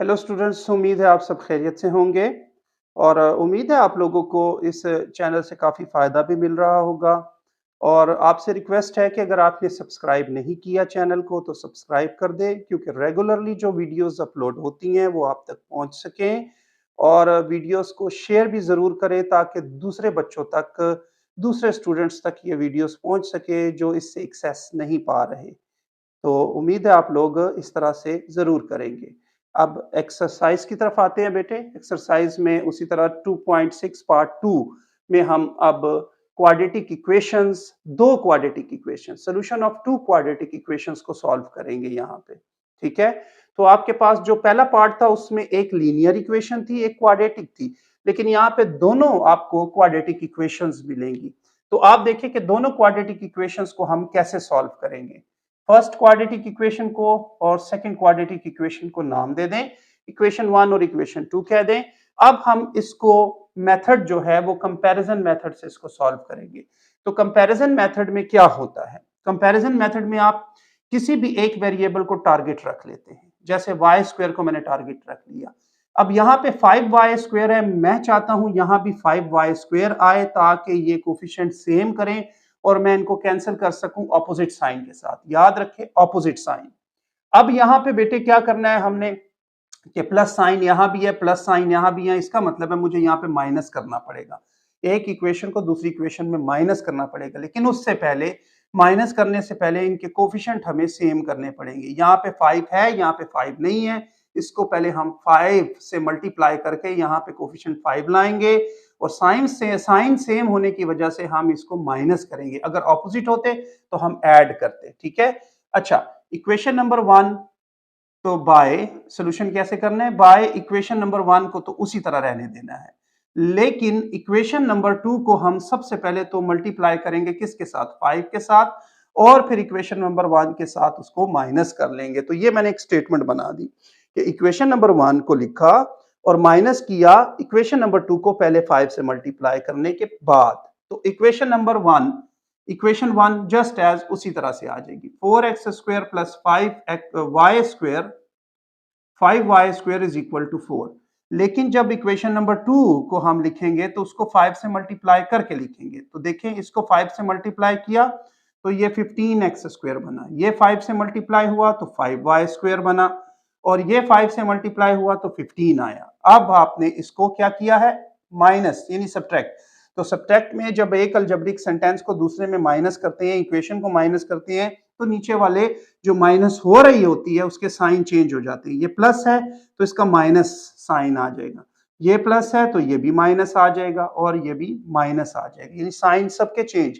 Hello students, उम्मीद है आप सब खैरियत से होंगे और उम्मीद है आप लोगों को इस चैनल से काफ़ी फ़ायदा भी मिल रहा होगा। और आपसे रिक्वेस्ट है कि अगर आपने सब्सक्राइब नहीं किया चैनल को तो सब्सक्राइब कर दें, क्योंकि रेगुलरली जो वीडियोस अपलोड होती हैं वो आप तक पहुंच सकें। और वीडियोस को शेयर भी ज़रूर करें ताकि दूसरे बच्चों तक, दूसरे स्टूडेंट्स तक ये वीडियोस पहुंच सके जो इससे एक्सेस नहीं पा रहे। तो उम्मीद है आप लोग इस तरह से ज़रूर करेंगे। अब एक्सरसाइज़ की तरफ आते हैं बेटे। एक्सरसाइज़ में उसी तरह 2.6 पार्ट 2 में हम अब quadratic equations, 2 quadratic equations, solution of 2 quadratic equations को सॉल्व करेंगे यहाँ पे। ठीक है? तो आपके पास जो पहला पार्ट था उसमें एक लीनियर इक्वेशन थी, एक क्वाड्रेटिक थी। लेकिन यहाँ पे दोनों आपको क्वाड्रेटिक इक्वेशंस मिलेंगी। तो आप देखिए कि दोनों क्वाड्रेटिक इक्वेशंस को हम कैसे सॉल्व करेंगे। फर्स्ट क्वाड्रेटिक इक्वेशन को और सेकंड क्वाड्रेटिक इक्वेशन को नाम दे दें, इक्वेशन 1 और इक्वेशन 2 कह दें। अब हम इसको मेथड जो है वो कंपैरिजन मेथड से इसको सॉल्व करेंगे। तो कंपैरिजन मेथड में क्या होता है? कंपैरिजन मेथड में आप किसी भी एक वेरिएबल को टारगेट रख लेते हैं। जैसे वाई स्क्वायर को मैंने टारगेट रख लिया। अब यहाँ पे 5y स्क्वायर है, मैं चाहता हूं यहां भी 5y स्क्वायर आए ताकि ये कोफिशिएंट सेम करें और मैं इनको कैंसिल कर सकूं ऑपोजिट साइन के साथ। याद रखें, ऑपोजिट साइन। अब यहां पे बेटे क्या करना है हमने कि प्लस साइन यहां भी है, प्लस साइन यहां भी है। इसका मतलब है मुझे यहां पे माइनस करना पड़ेगा। एक इक्वेशन को दूसरी इक्वेशन में माइनस करना पड़ेगा, लेकिन उससे पहले, माइनस करने से पहले इनके कोफिशिएंट हमें सेम करने पड़ेंगे। यहाँ पे 5 है, यहाँ पे 5 नहीं है। इसको पहले हम 5 से मल्टीप्लाई करके यहाँ पे कोफिशिएंट 5 लाएंगे और साइन सेम होने की वजह से हम इसको माइनस करेंगे। अगर ऑपोजिट होते तो हम ऐड करते। ठीक है? अच्छा, इक्वेशन नंबर 1, तो बाय सॉल्यूशन कैसे करना है? बाय इक्वेशन नंबर 1 को तो उसी तरह रहने देना है, लेकिन इक्वेशन नंबर 2 को हम सबसे पहले तो मल्टीप्लाई करेंगे किसके साथ? 5 के साथ, और फिर इक्वेशन नंबर 1 के साथ उसको माइनस कर लेंगे। तो ये मैंने एक स्टेटमेंट बना दी कि इक्वेशन नंबर 1 को लिखा और माइनस किया इक्वेशन नंबर 2 को पहले 5 से मल्टीप्लाई करने के बाद। तो इक्वेशन 1 जस्ट एज उसी तरह से आ जाएगी। 4x square plus 5y square, 5y square is equal to 4। लेकिन जब इक्वेशन नंबर 2 को हम लिखेंगे तो उसको 5 से मल्टीप्लाई करके लिखेंगे। तो देखें, इसको 5 से मल्टीप्लाई किया तो ये 15x स्क्वायर बना, ये 5 से मल्टीप्लाई हुआ तो 5y स्क्वायर बना, और ये 5 से मल्टीप्लाई हुआ तो 15 आया। अब आपने इसको क्या किया है? माइनस, यानी सब्ट्रैक्ट। तो सब्ट्रैक्ट में जब एक अलजेब्रिक सेंटेंस को दूसरे में माइनस करते हैं, इक्वेशन को माइनस करते हैं, तो नीचे वाले जो माइनस हो रही होती है उसके साइन चेंज हो जाते हैं। ये प्लस है तो इसका माइनस साइन आ जाएगा, ये प्लस है तो ये भी माइनस आ जाएगा, और ये भी माइनस आ जाएगा। यानी साइन सबके चेंज,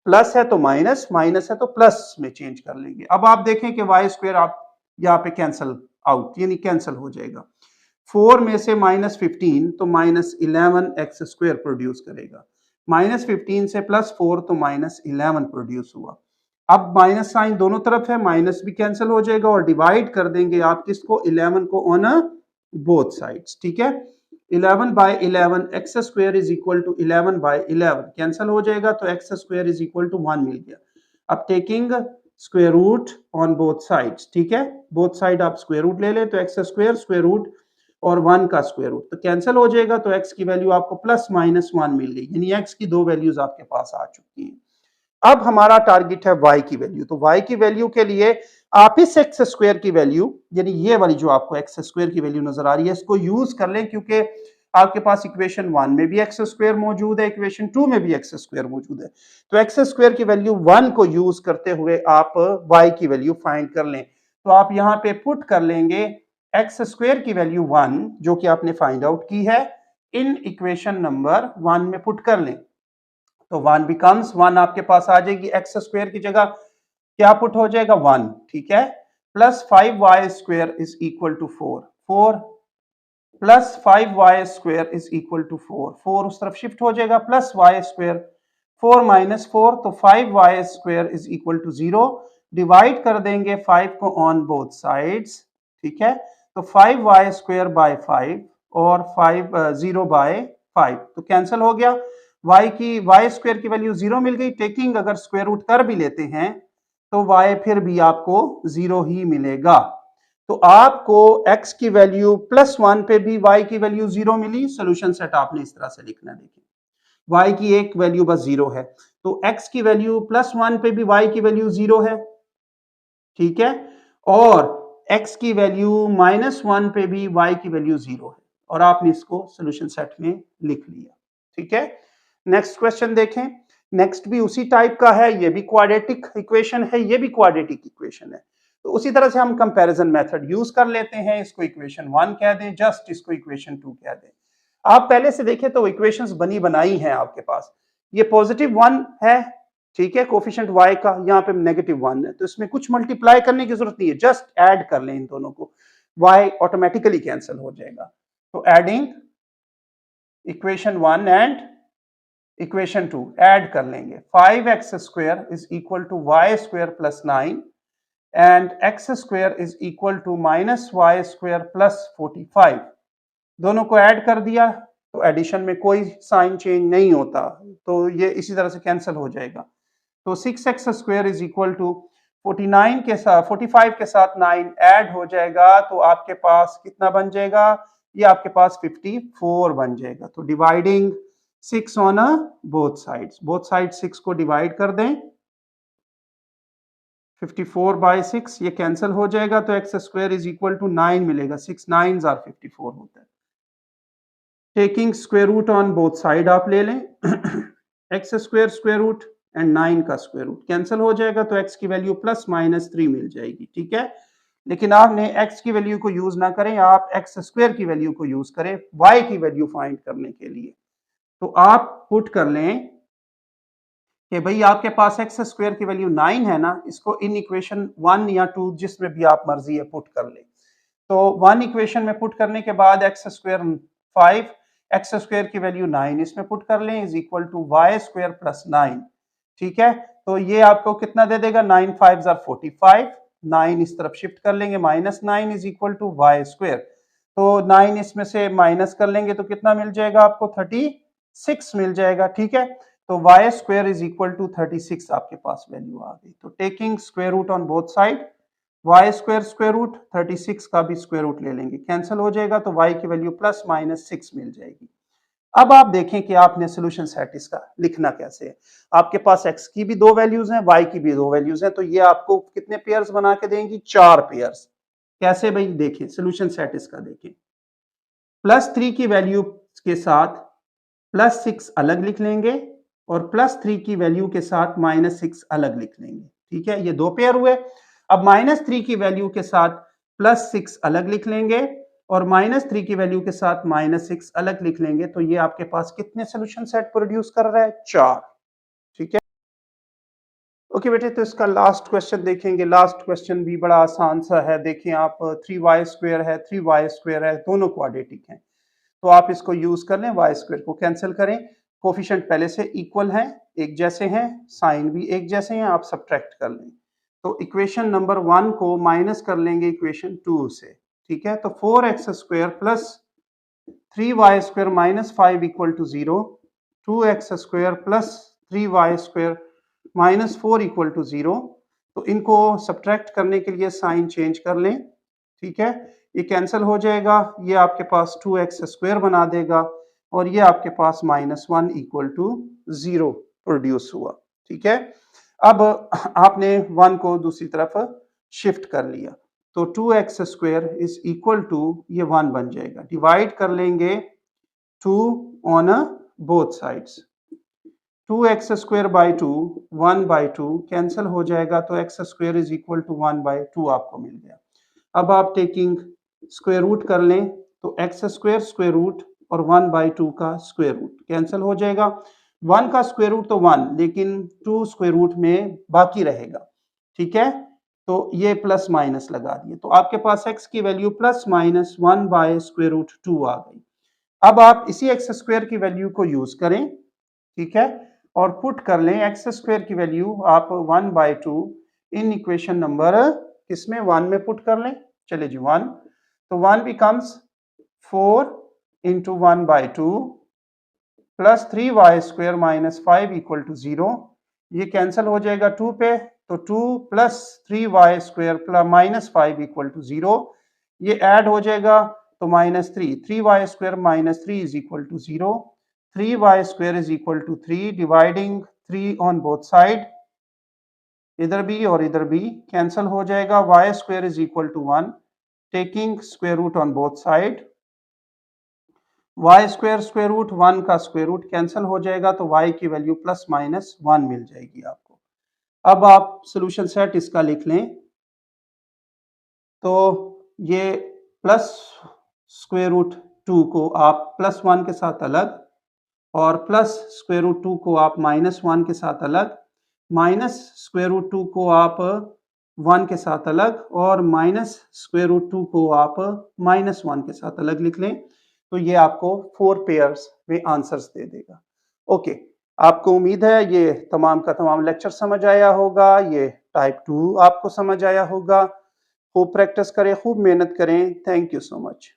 प्लस है तो माइनस, माइनस है तो प्लस में चेंज कर लेंगे। अब आप देखें कि वाई स्क्वायर आप यहाँ पे कैंसल आउट, यानी कैंसल हो जाएगा। 4 में से -15 तो -11x स्क्वायर प्रोड्यूस करेगा। -15 से +4 तो -11 प्रोड्यूस हुआ। अब माइनस साइन दोनों तरफ है, माइनस भी कैंसिल हो जाएगा और डिवाइड कर देंगे आप किसको? 11 को ऑन बोथ साइड्स। ठीक है? 11/11 x square is equal to 11/11 cancel हो जाएगा, तो x square is equal to 1 मिल गया। अब taking square root on both sides. ठीक है? बोथ साइड आप स्क्वायर रूट ले लें तो एक्स स्क्वायर रूट और 1 का स्क्वायर रूट तो कैंसिल हो जाएगा, तो x की वैल्यू आपको +-1 मिल गई, यानी x की दो वैल्यूज आपके पास आ चुकी हैं। अब हमारा टारगेट है y की वैल्यू। तो y की वैल्यू के लिए आप इस एक्स स्क्वायर की वैल्यू, यानी ये वाली जो आपको एक्स स्क्वायर की वैल्यू नजर आ रही है, इसको यूज कर लें, क्योंकि आपके पास इक्वेशन 1 में भी एक्स स्क्वायर मौजूद है, इक्वेशन 2 में भी एक्स स्क्वायर मौजूद है। तो एक्स स्क्वायर की वैल्यू 1 को यूज करते हुए आप y की वैल्यू फाइंड कर लें। तो आप यहां पे पुट कर लेंगे एक्स स्क्वायर की वैल्यू 1 जो कि आपने फाइंड आउट की है, इन इक्वेशन नंबर 1 में पुट कर लें। तो 1 बिकम्स 1 आपके पास आ जाएगी, एक्स स्क्वायर की जगह क्या पुट हो जाएगा? 1। ठीक है? Plus 5y square is equal to 4 plus 5y square is equal to 4 उस तरफ शिफ्ट हो जाएगा, प्लस y स्क्वायर, 4 माइनस 4 तो 5y square is equal to 0। Divide कर देंगे 5 को ऑन बोथ साइड्स। ठीक है? तो 5y स्क्वायर बाय 5 और 0 बाय 5 तो कैंसिल हो गया। y स्क्वायर की वैल्यू 0 मिल गई। टेकिंग अगर स्क्वायर रूट कर भी लेते हैं तो y फिर भी आपको 0 ही मिलेगा। तो आपको x की वैल्यू +1 पे भी y की वैल्यू 0 मिली। सोल्यूशन सेट आपने इस तरह से लिखना है। देखिए y की एक वैल्यू बस 0 है, तो x की वैल्यू +1 पे भी y की वैल्यू 0 है, ठीक है, और x की वैल्यू -1 पे भी y की वैल्यू 0 है, और आपने इसको सोल्यूशन सेट में लिख लिया। ठीक है, नेक्स्ट क्वेश्चन देखें। नेक्स्ट भी उसी टाइप का है, ये भी क्वाड्रेटिक इक्वेशन है, ये भी क्वाड्रेटिक इक्वेशन है। तो उसी तरह से हम कंपैरिजन मेथड यूज कर लेते हैं। इसको इक्वेशन 1 कह दें, जस्ट इसको इक्वेशन 2 कह दें। आप पहले से देखें तो इक्वेशंस बनी बनाई हैं आपके पास। ये +1 है, ठीक है, कोफिशिएंट y का, यहाँ पे -1 है, तो इसमें कुछ मल्टीप्लाई करने की जरूरत नहीं है, जस्ट ऐड कर लें इन दोनों को, y ऑटोमेटिकली कैंसिल हो जाएगा। तो adding equation 1 and equation 2 add कर लेंगे। 5x² is equal to y² plus 9 and x² is equal to -y² plus 45। दोनों को ऐड कर दिया, तो एडिशन में कोई साइन चेंज नहीं होता, तो ये इसी तरह से कैंसिल हो जाएगा। तो 6x² इज इक्वल टू 49 के साथ 45 के साथ 9 ऐड हो जाएगा, तो आपके पास कितना बन जाएगा, ये आपके पास 54 बन जाएगा। तो डिवाइडिंग 6 ऑन बोथ साइड्स 6 को डिवाइड कर दें, 54/6 ये कैंसिल हो जाएगा, तो x² इज इक्वल टू 9 मिलेगा। 6 9s आर 54 होता है। Taking square root on both side आप ले लें x² स्क्वायर रूट एंड 9 का स्क्वायर रूट कैंसिल हो जाएगा, तो x की वैल्यू +-3 मिल जाएगी। ठीक है, लेकिन आपने x की वैल्यू को यूज ना करें, आप x² की वैल्यू को यूज करें y की वैल्यू फाइंड करने के लिए। तो आप पुट कर लें कि भाई आपके पास x² की वैल्यू 9 है ना, इसको इन इक्वेशन 1 या 2 जिसमें भी आप मर्जी है पुट कर लें। तो 1 इक्वेशन में पुट करने के बाद x² 5, x² की वैल्यू 9 इसमें पुट कर लें, is equal to y² plus 9। ठीक है, तो ये आपको कितना दे देगा, 9 5s आर 45, 9 इस तरफ शिफ्ट कर लेंगे, -9 इज इक्वल टू y²। तो 9 इसमें से माइनस कर लेंगे तो कितना मिल जाएगा आपको, 36 मिल जाएगा। ठीक है, तो y² इज इक्वल टू 36 आपके पास वैल्यू आ गई। तो taking square root on both side, y² square root 36 का भी स्क्वायर रूट ले लेंगे, कैंसिल हो जाएगा, तो y की वैल्यू +-6 मिल जाएगी। अब आप देखें कि आपने सोल्यूशन सेट इसका लिखना कैसे है। आपके पास x की भी 2 वैल्यूज हैं, y की भी 2 वैल्यूज हैं, तो ये आपको कितने पेयर्स बना के देंगी, 4 पेयर्स। कैसे भाई, देखें सोल्यूशन सेट इसका देखें। +3 की वैल्यू के साथ +6 अलग लिख लेंगे, और +3 की वैल्यू के साथ -6 अलग लिख लेंगे। ठीक है, ये 2 पेयर हुए। अब -3 की वैल्यू के साथ +6 अलग लिख लेंगे, और -3 की वैल्यू के साथ -6 अलग लिख लेंगे, तो ये आपके पास कितने सोल्यूशन सेट प्रोड्यूस कर रहा है, 4। ठीक है, ओके बेटे, तो इसका लास्ट क्वेश्चन देखेंगे। लास्ट क्वेश्चन भी बड़ा आसान सा है। देखें आप, 3y² है, 3y² है, दोनों क्वाड्रेटिक हैं, तो आप इसको यूज कर लें, y² को कैंसिल करें, कोफिशिएंट पहले से इक्वल हैं, एक जैसे हैं, साइन भी एक जैसे हैं, आप सब्ट्रैक्ट कर लें। तो इक्वेशन नंबर 1 को माइनस कर लेंगे इक्वेशन 2 से। ठीक है, तो 4x² plus 3y² minus 5 equal to 0, 2x² plus 3y² minus 4 equal to 0। तो इनको सब्ट्रैक्ट करने के लिए साइन चेंज कर लें। ठीक है, ये कैंसिल हो जाएगा, ये आपके पास 2x² बना देगा, और ये आपके पास -1 इक्वल टू 0 प्रोड्यूस हुआ। ठीक है, अब आपने 1 को दूसरी तरफ शिफ्ट कर लिया, तो 2x² इज इक्वल टू, ये 1 बन जाएगा, डिवाइड कर लेंगे 2 on both sides, 2x² by 2 1/2 cancel हो जाएगा, तो x² इज इक्वल टू 1/2 आपको मिल गया। अब आप टेकिंग स्क्वायर रूट कर लें, तो x² स्क्वायर रूट और 1/2 का स्क्वायर रूट कैंसिल हो जाएगा। 1 का स्क्वायर रूट तो 1, लेकिन 2 स्क्वायर रूट में बाकी रहेगा। ठीक है, तो ये प्लस माइनस लगा दिए, तो आपके पास x की वैल्यू +-1/√2 आ गई। अब आप इसी x² की वैल्यू को यूज करें, ठीक है, और पुट कर लें x² की वैल्यू आप 1/2 इन इक्वेशन नंबर किसमें, 1 में पुट कर लें। चले जी 1, तो 1 becomes 4 into 1/2 plus 3y² minus 5 equal to 0। ये कैंसिल हो जाएगा 2 पे, तो 2 plus 3y² plus -5 equal to 0। ये ऐड हो जाएगा तो -3, 3y² -3 is equal to 0, 3y² is equal to 3, dividing 3 on both side, इधर भी और इधर भी कैंसिल हो जाएगा, y² is equal to 1, taking square root on both side, y² square root 1 का स्क्वायर रूट कैंसिल हो जाएगा तो y की वैल्यू +-1 मिल जाएगी आपको। अब आप सोल्यूशन सेट इसका लिख लें, तो ये प्लस स्क्वायर रूट 2 को आप +1 के साथ अलग, और प्लस स्क्वायर रूट 2 को आप -1 के साथ अलग, माइनस स्क्वायर रूट 2 को आप 1 के साथ अलग, और माइनस स्क्वायर रूट 2 को आप -1 के साथ अलग लिख लें, तो ये आपको 4 पेयर्स में आंसर्स दे देगा। ओके, आपको उम्मीद है ये तमाम का तमाम लेक्चर समझ आया होगा, ये टाइप 2 आपको समझ आया होगा। खूब प्रैक्टिस करें, खूब मेहनत करें। Thank you so much.